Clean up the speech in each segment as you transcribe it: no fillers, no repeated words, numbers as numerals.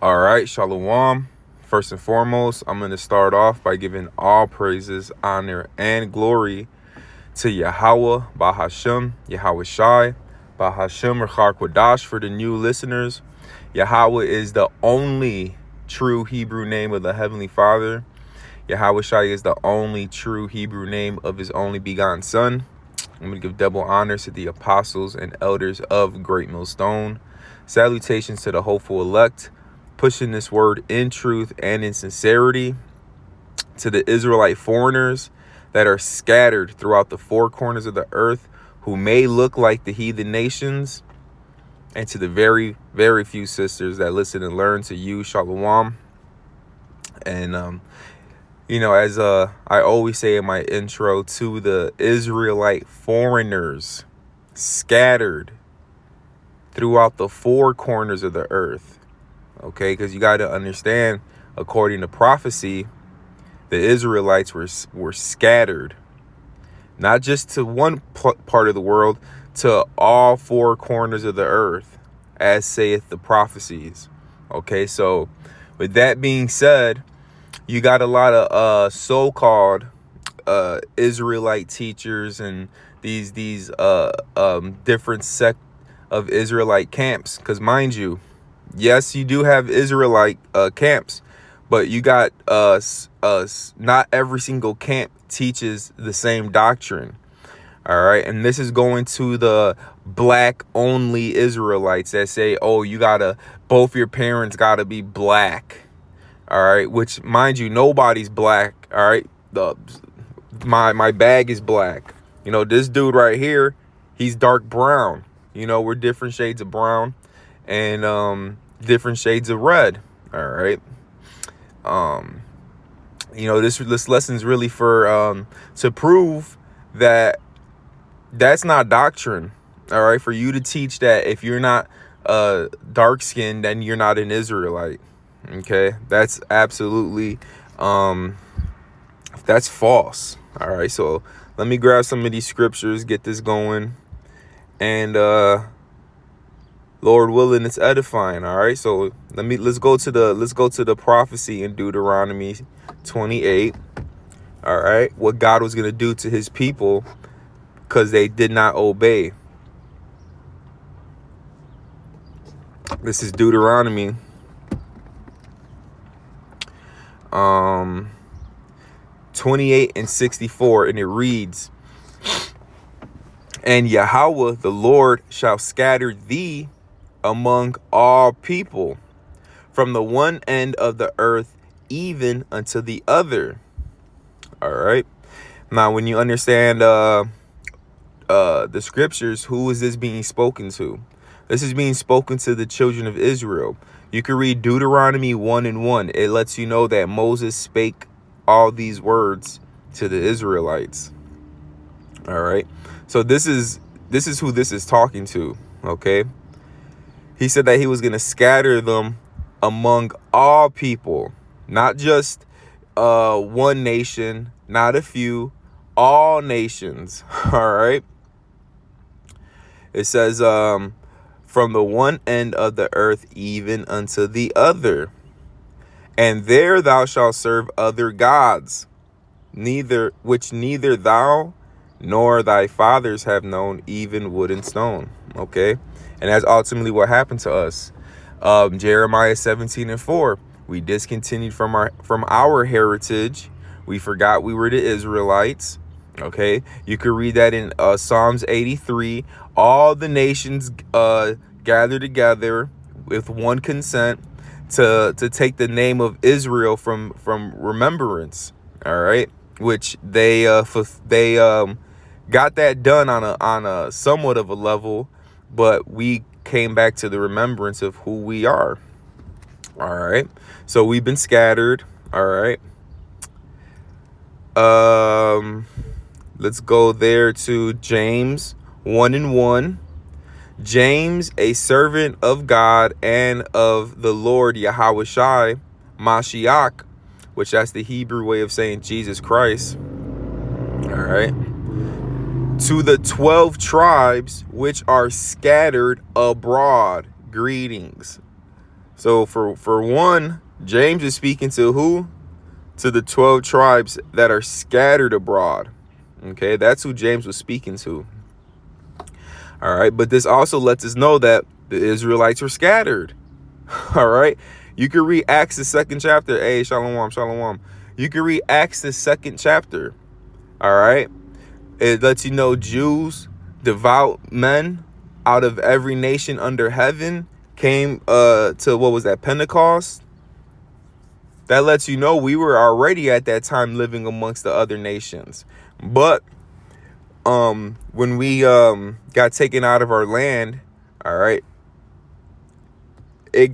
All right, Shalom. First and foremost, I'm going to start off by giving all praises, honor, and glory to Yahweh, Bahashem, Yahweh Shai, Bahashem, Rechar Kwadash for the new listeners. Yahweh is the only true Hebrew name of the Heavenly Father. Yahweh Shai is the only true Hebrew name of his only begotten Son. I'm going to give double honors to the apostles and elders of Great Millstone. Salutations to the hopeful elect, pushing this word in truth and in sincerity, to the Israelite foreigners that are scattered throughout the four corners of the earth, who may look like the heathen nations, and to the very, very few sisters that listen and learn, to you, Shalom. And, as I always say in my intro, to the Israelite foreigners scattered throughout the four corners of the earth. Okay, because you got to understand, according to prophecy, the Israelites were scattered, not just to one part of the world, to all four corners of the earth, as saith the prophecies. Okay, so with that being said, you got a lot of so-called Israelite teachers and these different sect of Israelite camps, because mind you, yes, you do have Israelite camps, but you got not every single camp teaches the same doctrine. All right, and this is going to the black only Israelites that say, oh, both your parents gotta be black. All right, which, mind you, nobody's black. All right, my bag is black. This dude right here, he's dark brown. We're different shades of brown and different shades of red. All right. This lesson's really for to prove that that's not doctrine. All right, for you to teach that if you're not dark skinned, then you're not an Israelite. Okay, that's absolutely that's false. All right, so let me grab some of these scriptures, get this going, and Lord willing, it's edifying. All right, so let's go to the prophecy in Deuteronomy 28. All right, what God was going to do to his people because they did not obey. This is Deuteronomy 28 and 64, and it reads, "And Yahweh the Lord shall scatter thee among all people, from the one end of the earth even unto the other." All right. Now, when you understand the scriptures, who is this being spoken to? This is being spoken to the children of Israel. You can read Deuteronomy 1:1. It lets you know that Moses spake all these words to the Israelites. All right. So this is who this is talking to. Okay. He said that he was going to scatter them among all people, not just one nation, not a few, all nations. All right. It says, from the one end of the earth even unto the other. And there thou shalt serve other gods, which neither thou nor thy fathers have known, even wood and stone. Okay. And that's ultimately what happened to us. Jeremiah 17:4. We discontinued from our heritage. We forgot we were the Israelites. Okay. You could read that in Psalms 83. All the nations gather together with one consent to take the name of Israel from remembrance. All right. Which they got that done on a somewhat of a level, but we came back to the remembrance of who we are. All right. So we've been scattered. All right. Let's go there to James 1:1. James, a servant of God and of the Lord Yahweh Shai, Mashiach, which that's the Hebrew way of saying Jesus Christ. All right. To the 12 tribes which are scattered abroad, greetings. So for one, James is speaking to who? To the 12 tribes that are scattered abroad. Okay, that's who James was speaking to. All right, but this also lets us know that the Israelites were scattered. All right, you can read Acts the 2nd chapter. Hey, shalom, shalom. You can read Acts the 2nd chapter. All right, it lets you know Jews, devout men out of every nation under heaven came to, what was that, Pentecost. That lets you know we were already at that time living amongst the other nations. But when we got taken out of our land, all right, we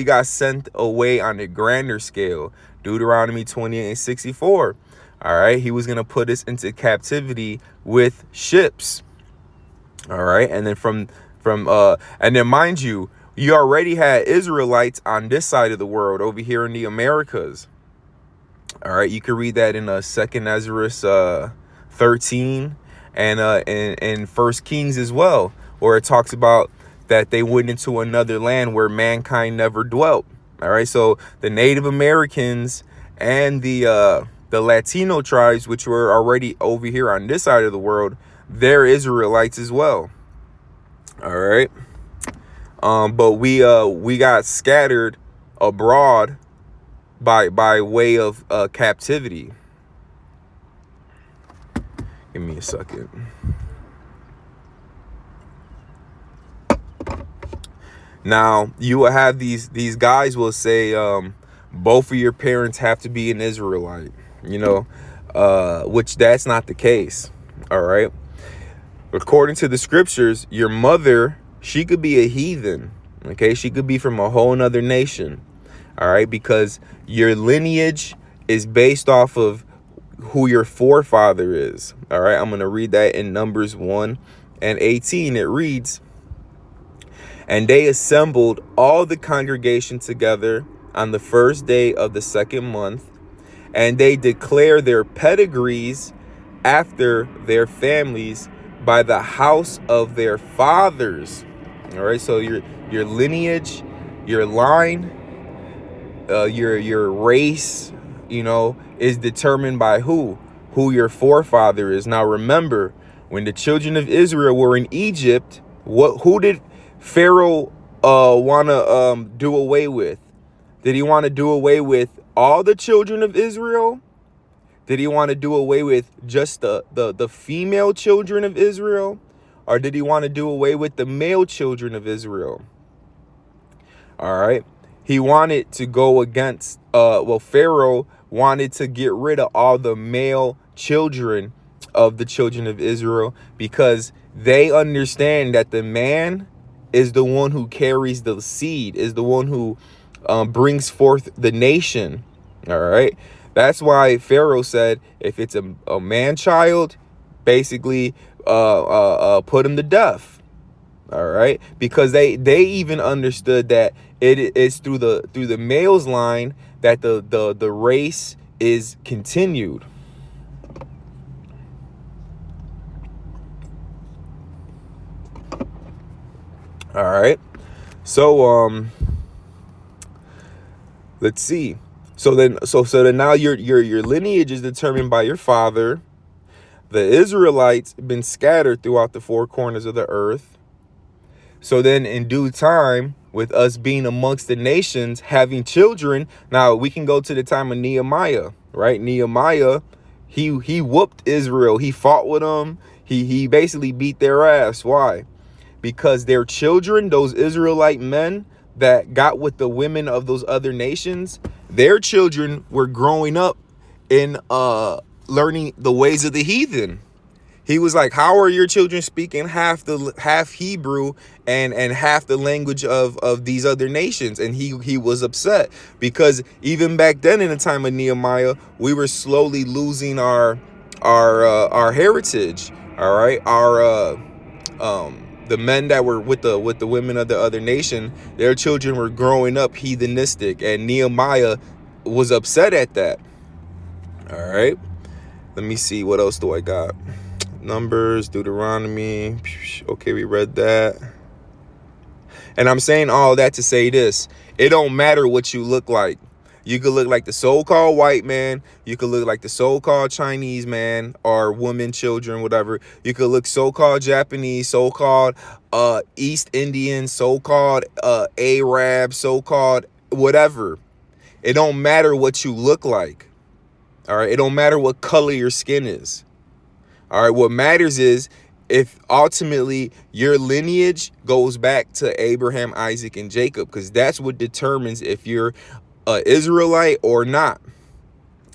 got sent away on a grander scale. Deuteronomy 28:64. All right, he was gonna put us into captivity with ships. All right, and then and then mind you, you already had Israelites on this side of the world over here in the Americas. All right, you can read that in 2nd Ezra 13 and in 1 Kings as well, where it talks about that they went into another land where mankind never dwelt. All right, so the Native Americans and the Latino tribes, which were already over here on this side of the world, they're Israelites as well. All right, but we got scattered abroad by way of captivity. Give me a second. Now you will have these guys will say both of your parents have to be an Israelite, which that's not the case. All right, according to the scriptures, your mother, she could be a heathen. Okay, she could be from a whole nother nation. All right, because your lineage is based off of who your forefather is. All right, I'm going to read that in Numbers 1:18. It reads, "And they assembled all the congregation together on the first day of the 2nd month, and they declare their pedigrees after their families by the house of their fathers." All right, so your lineage, your line, your race, is determined by who your forefather is. Now remember, when the children of Israel were in Egypt, who did Pharaoh want to do away with? Did he want to do away with all the children of Israel? Did he want to do away with just the female children of Israel? Or did he want to do away with the male children of Israel? All right. He wanted to go against, Pharaoh wanted to get rid of all the male children of the children of Israel, because they understand that the man is the one who carries the seed, is the one who brings forth the nation. All right. That's why Pharaoh said, if it's a man child, basically put him to death. All right, because they even understood that it is through the male's line that the race is continued. All right, so let's see. So then now your lineage is determined by your father. The Israelites have been scattered throughout the four corners of the earth. So then in due time, with us being amongst the nations, having children, now we can go to the time of Nehemiah, right? Nehemiah, he whooped Israel. He fought with them. He basically beat their ass. Why? Because their children, those Israelite men that got with the women of those other nations, their children were growing up in learning the ways of the heathen. He was like, how are your children speaking half Hebrew and half the language of these other nations? And he was upset, because even back then in the time of Nehemiah, we were slowly losing our heritage. All right, the men that were with the women of the other nation, their children were growing up heathenistic, and Nehemiah was upset at that. All right, let me see, what else do I got? Numbers, Deuteronomy. Okay, we read that. And I'm saying all that to say this. It don't matter what you look like. You could look like the so-called white man. You could look like the so-called Chinese man or woman, children, whatever. You could look so-called Japanese, so-called East Indian, so-called Arab, so-called whatever. It don't matter what you look like. All right. It don't matter what color your skin is. All right. What matters is if ultimately your lineage goes back to Abraham, Isaac, and Jacob, because that's what determines if you're an Israelite or not.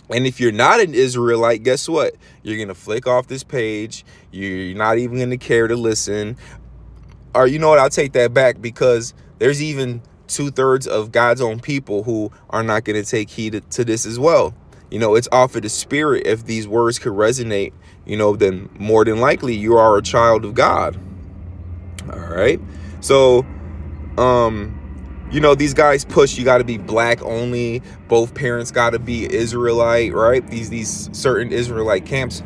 And if you're not an Israelite, guess what? You're going to flick off this page. You're not even going to care to listen. Or you know what? I'll take that back, because there's even 2/3 of God's own people who are not going to take heed to this as well. You know, it's off of the spirit. If these words could resonate, you know, then more than likely you are a child of God. All right. So, you know, these guys push, you got to be black only. Both parents got to be Israelite, right? These certain Israelite camps.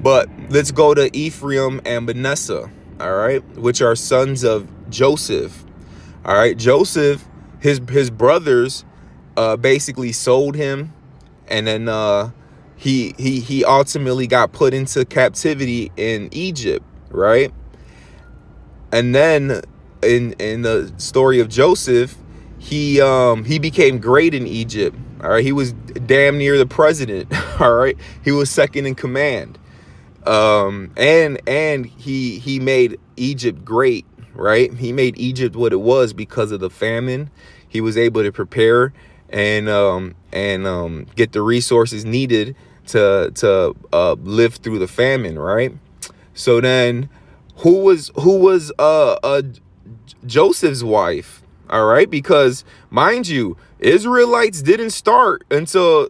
But let's go to Ephraim and Manasseh, all right, which are sons of Joseph. All right. Joseph, his brothers basically sold him. And then he ultimately got put into captivity in Egypt, right? And then in the story of Joseph, he became great in Egypt. All right, he was damn near the president. All right, he was second in command. And he made Egypt great, right? He made Egypt what it was because of the famine. He was able to prepare and get the resources needed to live through the famine, right? So then, who was Joseph's wife? All right, because mind you, Israelites didn't start until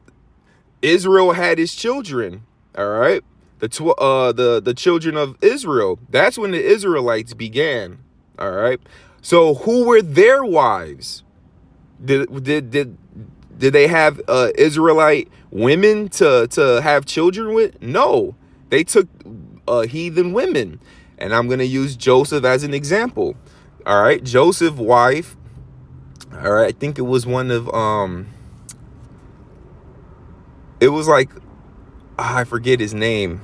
Israel had his children. All right, the children of Israel. That's when the Israelites began. All right, so who were their wives? Did they have Israelite women to have children with? No, they took heathen women. And I'm going to use Joseph as an example. All right, Joseph's wife. All right, I think it was one of it was like, I forget his name.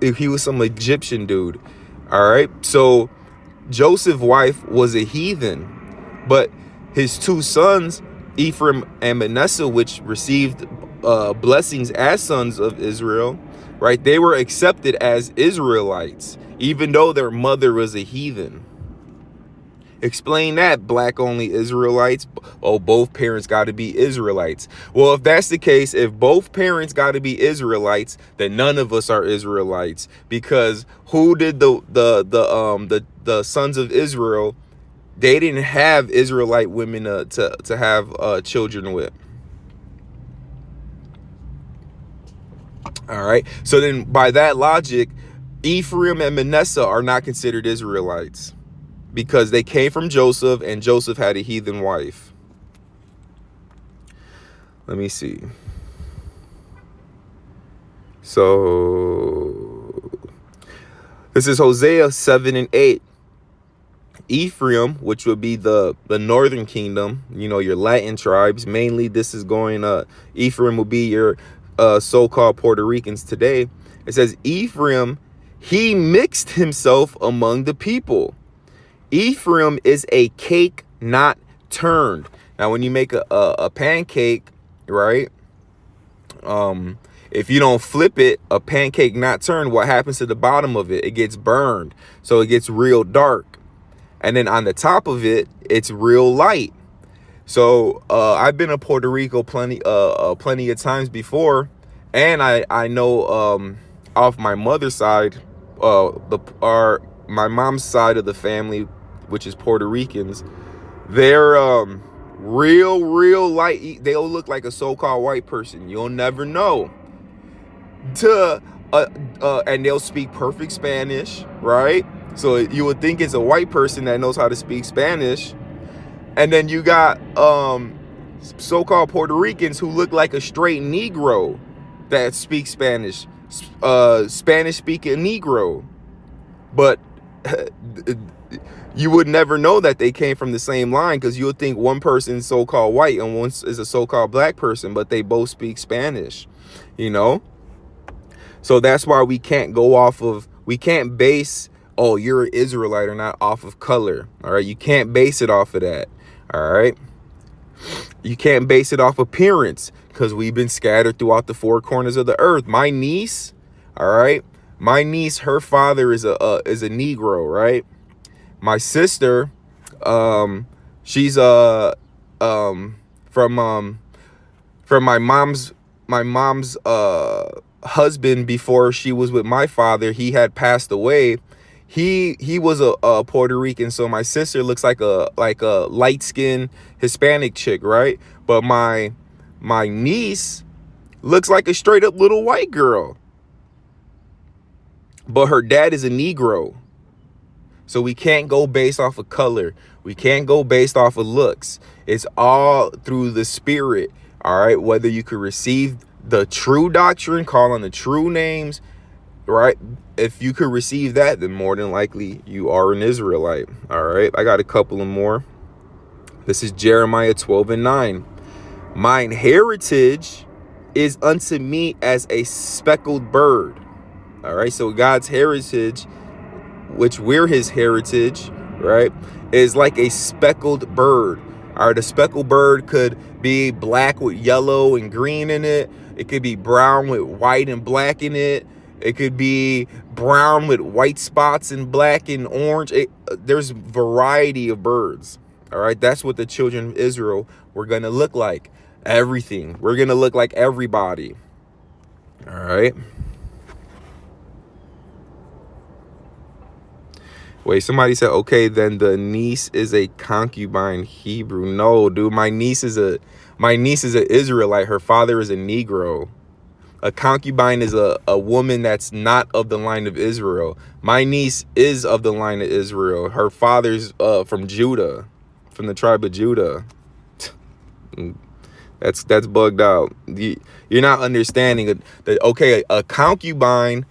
He was some Egyptian dude. All right, so Joseph's wife was a heathen, but his two sons, Ephraim and Manasseh, which received blessings as sons of Israel, right? They were accepted as Israelites, even though their mother was a heathen. Explain that, black only Israelites. Oh, both parents got to be Israelites. Well, if that's the case, if both parents got to be Israelites, then none of us are Israelites, because who did the sons of Israel? They didn't have Israelite women to have children with. All right. So then by that logic, Ephraim and Manasseh are not considered Israelites because they came from Joseph, and Joseph had a heathen wife. Let me see. So this is Hosea 7:8. Ephraim, which would be the northern kingdom, you know, your Latin tribes, mainly this is going, Ephraim will be your so-called Puerto Ricans today. It says, Ephraim, he mixed himself among the people. Ephraim is a cake not turned. Now, when you make a pancake, right, if you don't flip it, a pancake not turned, what happens to the bottom of it? It gets burned, so it gets real dark. And then on the top of it, it's real light. So I've been to Puerto Rico plenty of times before, and I know off my mother's side, my mom's side of the family, which is Puerto Ricans, they're real light. They'll look like a so-called white person. You'll never know. And they'll speak perfect Spanish, right? So you would think it's a white person that knows how to speak Spanish. And then you got so-called Puerto Ricans who look like a straight Negro that speaks Spanish, Spanish-speaking Negro. But you would never know that they came from the same line, because you would think one person is so-called white and one is a so-called black person, but they both speak Spanish, you know? So that's why we can't we can't base, oh, you're an Israelite or not, off of color, all right? You can't base it off of that, all right? You can't base it off appearance, because we've been scattered throughout the four corners of the earth. My niece, all right? My niece, her father is a Negro, right? My sister, she's from my mom's husband. Before she was with my father, he had passed away. He was a Puerto Rican, so my sister looks like a light-skinned Hispanic chick, right? But my niece looks like a straight up little white girl, but her dad is a Negro. So we can't go based off of color. We can't go based off of looks. It's all through the spirit, all right? Whether you could receive the true doctrine, call on the true names, right? If you could receive that, then more than likely you are an Israelite, all right? I got a couple of more. This is Jeremiah 12:9. Mine heritage is unto me as a speckled bird, all right? So God's heritage, which we're his heritage, right, is like a speckled bird. All right, a speckled bird could be black with yellow and green in it. It could be brown with white and black in it. It could be brown with white spots and black and orange. There's variety of birds. All right, that's what the children of Israel were going to look like. Everything. We're going to look like everybody. All right. Wait, somebody said, okay, then the niece is a concubine Hebrew. No, dude, my niece is an Israelite. Her father is a Negro. A concubine is a woman that's not of the line of Israel. My niece is of the line of Israel. Her father's from Judah, from the tribe of Judah. That's bugged out. You're not understanding that. Okay, a concubine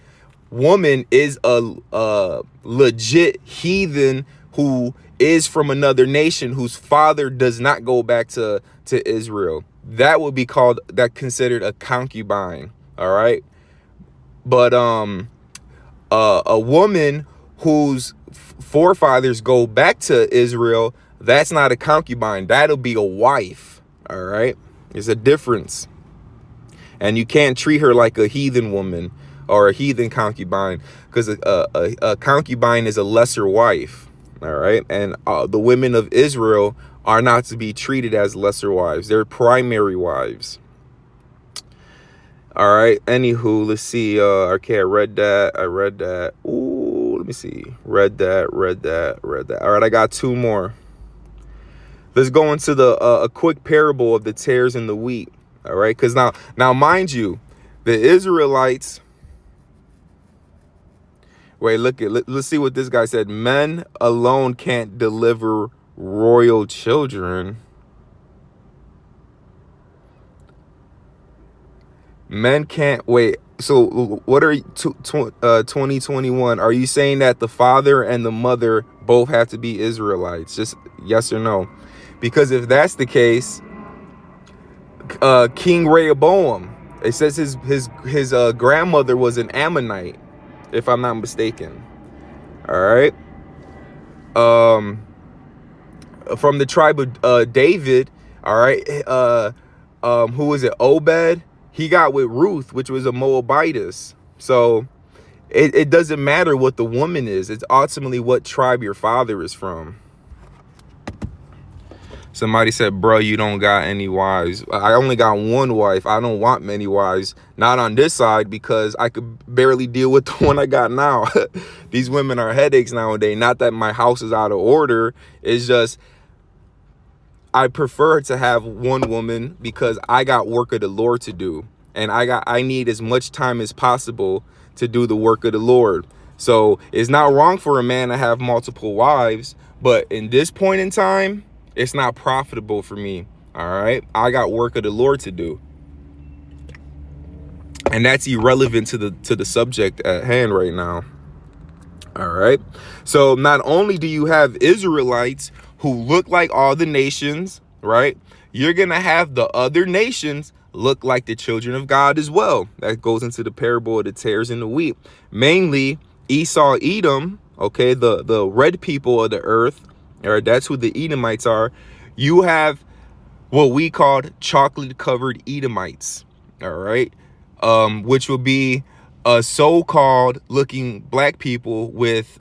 woman is a legit heathen who is from another nation, whose father does not go back to Israel. That would be considered a concubine. All right. But a woman whose forefathers go back to Israel, that's not a concubine. That'll be a wife. All right. There's a difference. And you can't treat her like a heathen woman or a heathen concubine, because a concubine is a lesser wife. All right. And the women of Israel are not to be treated as lesser wives. They're primary wives. All right. Anywho, let's see. Okay, I read that. Ooh, let me see. Read that. All right, I got two more. Let's go into a quick parable of the tares and the wheat. All right, because now, mind you, the Israelites. Wait, let's see what this guy said. Men alone can't deliver royal children. Men can't wait. So what are 2021? Are you saying that the father and the mother both have to be Israelites? Just yes or no? Because if that's the case, King Rehoboam, it says his grandmother was an Ammonite, if I'm not mistaken. All right. From the tribe of David. All right. Who was it? Obed. He got with Ruth, which was a Moabitess. So it doesn't matter what the woman is. It's ultimately what tribe your father is from. Somebody said, bro, you don't got any wives. I only got one wife. I don't want many wives. Not on this side, because I could barely deal with the one I got now. These women are headaches nowadays. Not that my house is out of order. It's just I prefer to have one woman because I got work of the Lord to do. And I need as much time as possible to do the work of the Lord. So it's not wrong for a man to have multiple wives. But in this point in time, it's not profitable for me. All right. I got work of the Lord to do. And that's irrelevant to the subject at hand right now. All right. So not only do you have Israelites who look like all the nations, right? You're going to have the other nations look like the children of God as well. That goes into the parable of the tares and the wheat. Mainly Esau, Edom, okay, the red people of the earth, or that's who the Edomites are. You have what we called chocolate covered Edomites, all right, which will be so-called looking black people with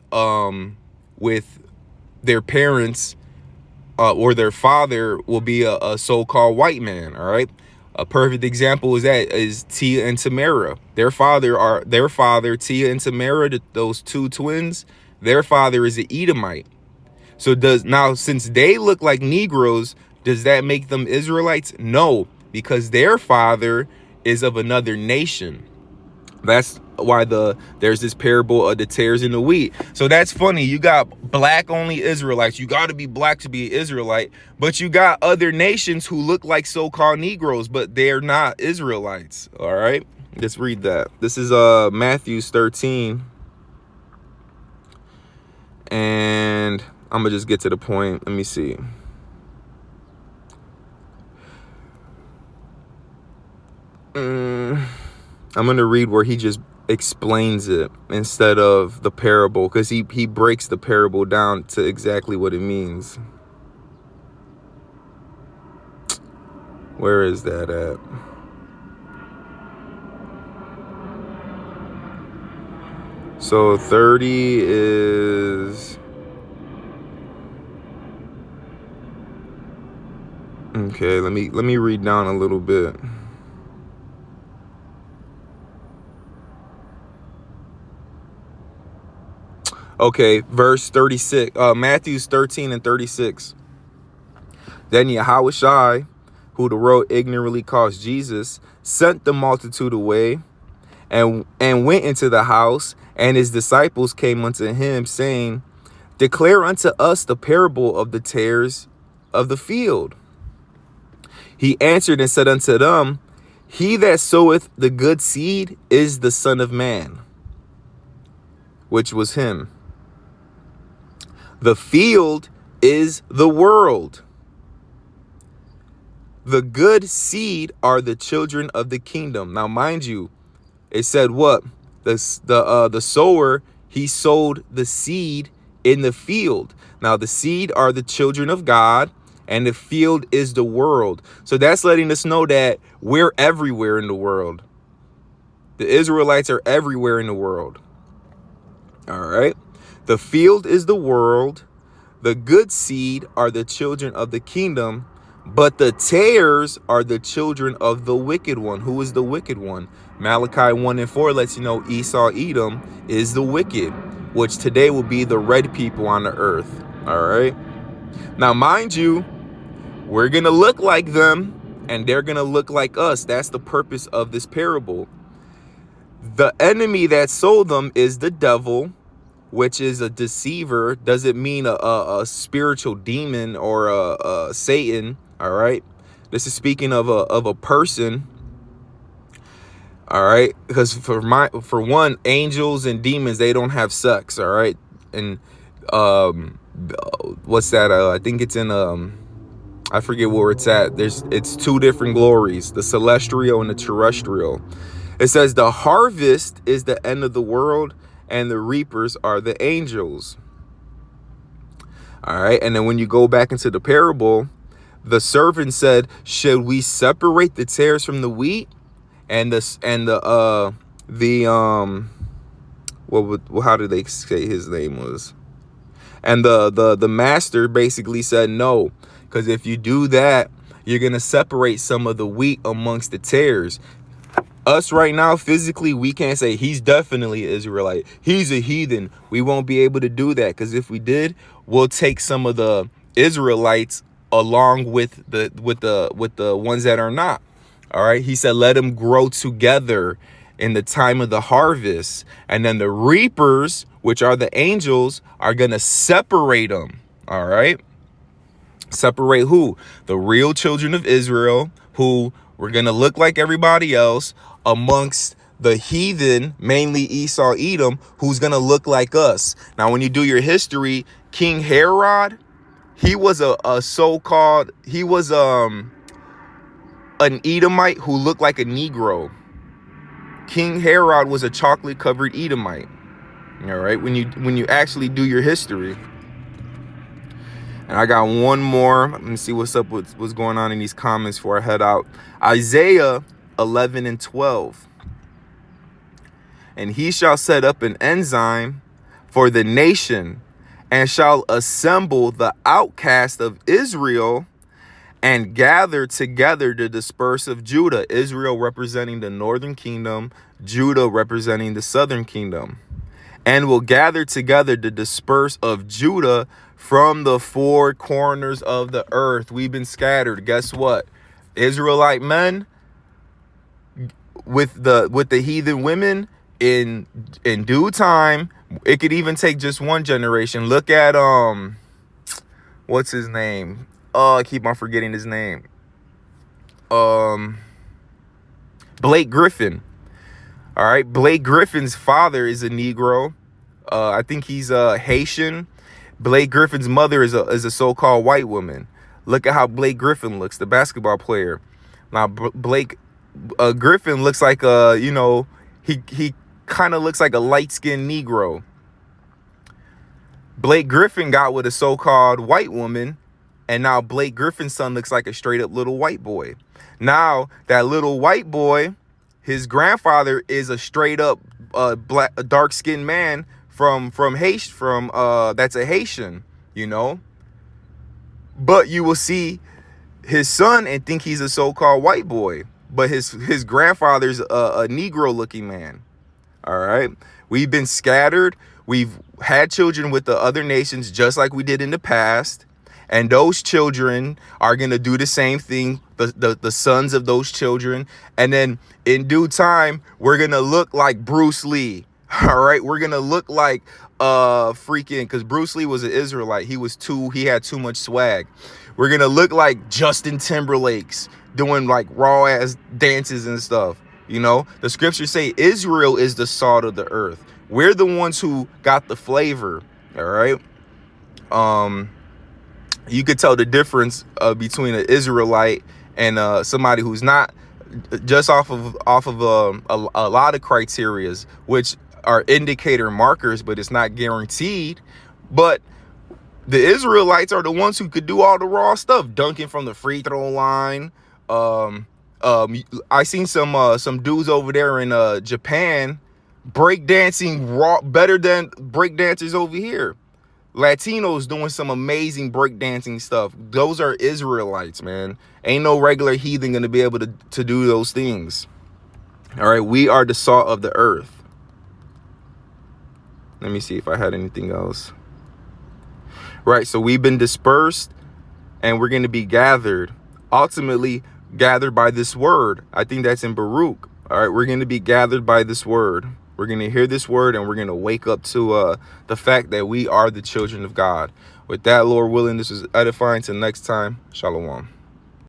their parents or their father will be a so-called white man. All right, a perfect example is Tia and Tamara. Their father Tia and Tamara, those two twins, their father is an Edomite. So since they look like Negroes, does that make them Israelites? No, because their father is of another nation. That's why there's this parable of the tares and the wheat. So that's funny. You got black only Israelites. You got to be black to be an Israelite, but you got other nations who look like so-called Negroes, but they're not Israelites. All right, let's read that. This is Matthew 13, and I'm gonna just get to the point. Let me see. I'm gonna read where he just explains it instead of the parable, because he breaks the parable down to exactly what it means. Where is that at? So 30 is okay. Let me read down a little bit. Okay, verse 36, Matthew's 13 and 36. Then Yahushua, who the world ignorantly calls Jesus, sent the multitude away and went into the house, and his disciples came unto him, saying, Declare unto us the parable of the tares of the field. He answered and said unto them, He that soweth the good seed is the Son of Man, which was him. The field is the world. The good seed are the children of the kingdom. Now, mind you, it said what? The sower, he sowed the seed in the field. Now, the seed are the children of God, and the field is the world. So that's letting us know that we're everywhere in the world. The Israelites are everywhere in the world. All right. The field is the world. The good seed are the children of the kingdom, but the tares are the children of the wicked one. Who is the wicked one? Malachi 1 and 4 lets you know Esau, Edom is the wicked, which today will be the red people on the earth. All right. Now, mind you, we're going to look like them and they're going to look like us. That's the purpose of this parable. The enemy that sold them is the devil, which is a deceiver. Doesn't mean a spiritual demon or a Satan. All right. This is speaking of a person. All right. Because for one, angels and demons, they don't have sex. All right. And what's that? I think it's in I forget where it's at. It's two different glories, the celestial and the terrestrial. It says the harvest is the end of the world, and the reapers are the angels. All right. And then when you go back into the parable, the servant said, should we separate the tares from the wheat? And how did they say his name was? And the master basically said no, because if you do that, you're going to separate some of the wheat amongst the tares. Us right now, physically, we can't say he's definitely an Israelite. He's a heathen. We won't be able to do that, because if we did, we'll take some of the Israelites along with the ones that are not. All right. He said, let them grow together in the time of the harvest. And then the reapers, which are the angels, are going to separate them. All right. Separate who? The real children of Israel, who were going to look like everybody else, amongst the heathen, mainly Esau, Edom, who's going to look like us. Now, when you do your history, King Herod, he was he was an Edomite who looked like a Negro. King Herod was a chocolate covered Edomite. All right, when you actually do your history. And I got one more. Let me see what's up with what's going on in these comments before I head out. Isaiah 11 and 12. And he shall set up an enzyme for the nation, and shall assemble the outcast of Israel, and gather together the dispersed of Judah. Israel representing the northern kingdom, Judah representing the southern kingdom. And will gather together the dispersed of Judah from the four corners of the earth. We've been scattered. Guess what? Israelite men with the heathen women, in due time, it could even take just one generation. Look at what's his name? I keep on forgetting his name. Blake Griffin. All right, Blake Griffin's father is a Negro. I think he's Haitian. Blake Griffin's mother is a so-called white woman. Look at how Blake Griffin looks, the basketball player. Now, Blake Griffin looks like he kind of looks like a light-skinned Negro. Blake Griffin got with a so-called white woman, and now Blake Griffin's son looks like a straight-up little white boy. Now, that little white boy, his grandfather is a straight-up black, dark-skinned man from Haitian, that's a Haitian, you know. But you will see his son and think he's a so-called white boy, but his grandfather's a Negro-looking man. All right, we've been scattered. We've had children with the other nations just like we did in the past. And those children are going to do the same thing, the sons of those children. And then in due time, we're going to look like Bruce Lee. All right, we're going to look like because Bruce Lee was an Israelite. He had too much swag. We're going to look like Justin Timberlake's doing like raw ass dances and stuff. You know, the scriptures say Israel is the salt of the earth. We're the ones who got the flavor. All right. You could tell the difference between an Israelite and somebody who's not, just off of a lot of criterias, which are indicator markers, but it's not guaranteed. But the Israelites are the ones who could do all the raw stuff, dunking from the free throw line. I seen some dudes over there in Japan breakdancing raw better than breakdancers over here. Latinos doing some amazing breakdancing stuff. Those are Israelites, man. Ain't no regular heathen gonna be able to do those things. All right, we are the salt of the earth. Let me see if I had anything else. Right, so we've been dispersed and we're going to be gathered. Ultimately, gathered by this word. I think that's in Baruch. All right, we're going to be gathered by this word. We're going to hear this word and we're going to wake up to the fact that we are the children of God. With that, Lord willing, this is edifying. Till next time, shalom.